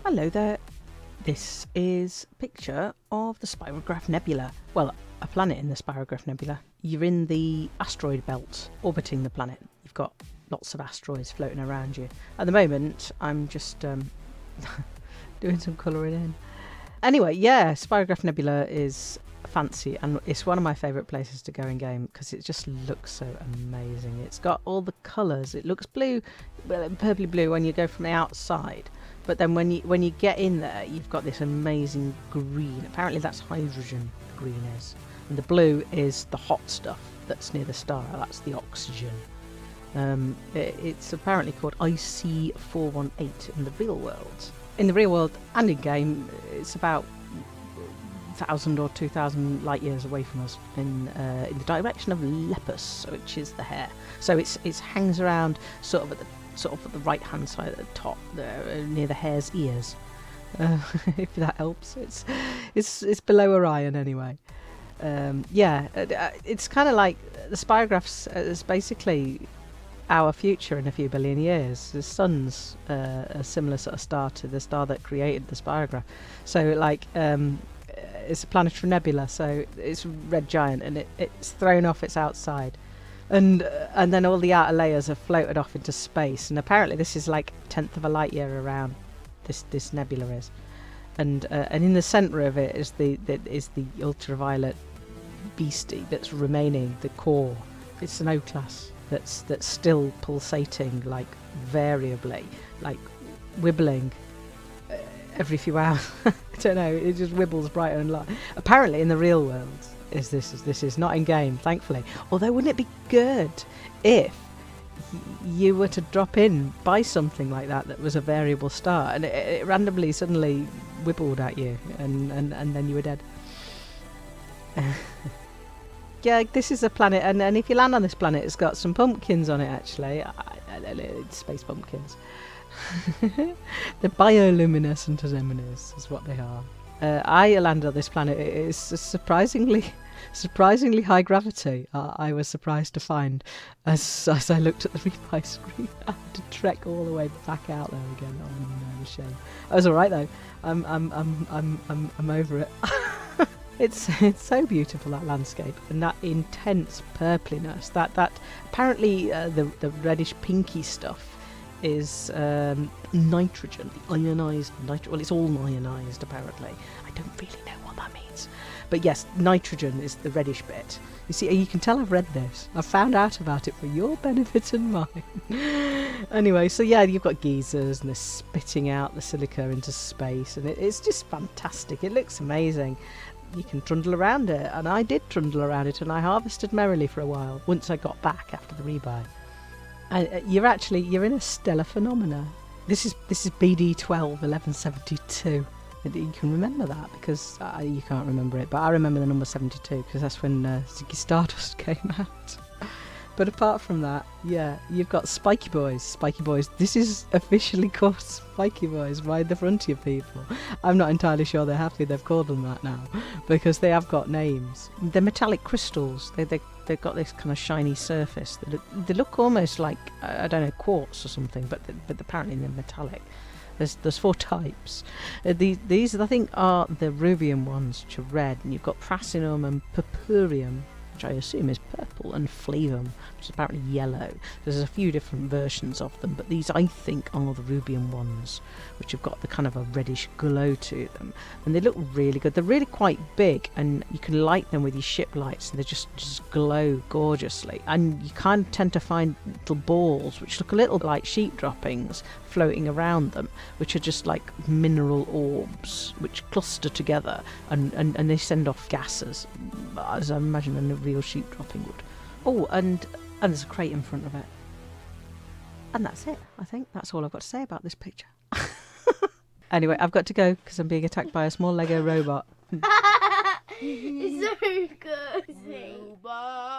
Hello there. This is a picture of the Spirograph Nebula. Well, a planet in the Spirograph Nebula. You're in the asteroid belt orbiting the planet. You've got lots of asteroids floating around you. At the moment, I'm just doing some colouring in. Anyway, yeah, Spirograph Nebula is fancy, and it's one of my favourite places to go in game because it just looks so amazing. It's got all the colours. It looks blue, well, purpley blue when you go from the outside, but then when you get in there, you've got this amazing green. Apparently that's hydrogen, the green is, and the blue is the hot stuff that's near the star. That's the oxygen. It's apparently called IC418 in the real world. In the real world and in game, it's about 1,000 or 2,000 light years away from us in the direction of Lepus, which is the hare. So it hangs around sort of at the right hand side at the top, near the hare's ears. If that helps, it's below Orion anyway. It's kind of like the Spirographs is basically our future in a few billion years. The sun's a similar sort of star to the star that created the Spirograph. So it's a planetary nebula, so it's a red giant, and it's thrown off its outside, and then all the outer layers are floated off into space. And apparently this is like 1/10 of a light year around. This nebula is, and in the centre of it is the ultraviolet beastie that's remaining, the core. It's an O-class that's still pulsating, like variably, like wibbling every few hours. I don't know, it just wibbles brighter and light. Apparently in the real world this is not in game, thankfully. Although wouldn't it be good if you were to drop in by something like that was a variable star, and it randomly suddenly wibbled at you, and then you were dead. Yeah, this is a planet, and if you land on this planet, it's got some pumpkins on it, actually. It's space pumpkins. They're bioluminescent anemones is what they are. I landed on this planet. It is surprisingly high gravity. I was surprised to find as I looked at the replay screen. I had to trek all the way back out there again. Oh no, shame. I was all right though. I'm over it. It's so beautiful, that landscape, and that intense purpliness. That apparently the reddish pinky stuff is nitrogen, the ionised nitrogen. Well, it's all ionised apparently. I don't really know what that means, but yes, nitrogen is the reddish bit. You see, you can tell I've read this. I've found out about it for your benefit and mine. Anyway, so yeah, you've got geysers and they're spitting out the silica into space, and it's just fantastic. It looks amazing. You can trundle around it, and I did trundle around it, and I harvested merrily for a while once I got back after the rebuy. You're in a stellar phenomena. This is BD12 1172. You can remember that because you can't remember it, but I remember the number 72 because that's when Ziggy Stardust came out. But apart from that, yeah, you've got Spiky Boys. Spiky Boys. This is officially called Spiky Boys by the Frontier people. I'm not entirely sure they're happy they've called them that now, because they have got names. They're metallic crystals. They've got this kind of shiny surface. They look almost like, I don't know, quartz or something, but apparently they're metallic. There's 4 types. These I think are the rubium ones, which are red, and you've got prasinum and purpureum, which I assume is purple, and flavum, which is apparently yellow. There's a few different versions of them, but these I think are the rubium ones, which have got the kind of a reddish glow to them, and they look really good. They're really quite big, and you can light them with your ship lights, and they just glow gorgeously. And you kind of tend to find little balls which look a little like sheep droppings floating around them, which are just like mineral orbs which cluster together, and they send off gases, as I imagine a real sheep dropping would. Oh, and there's a crate in front of it. And that's it. I think that's all I've got to say about this picture. Anyway, I've got to go because I'm being attacked by a small Lego robot. It's so cozy. Robot.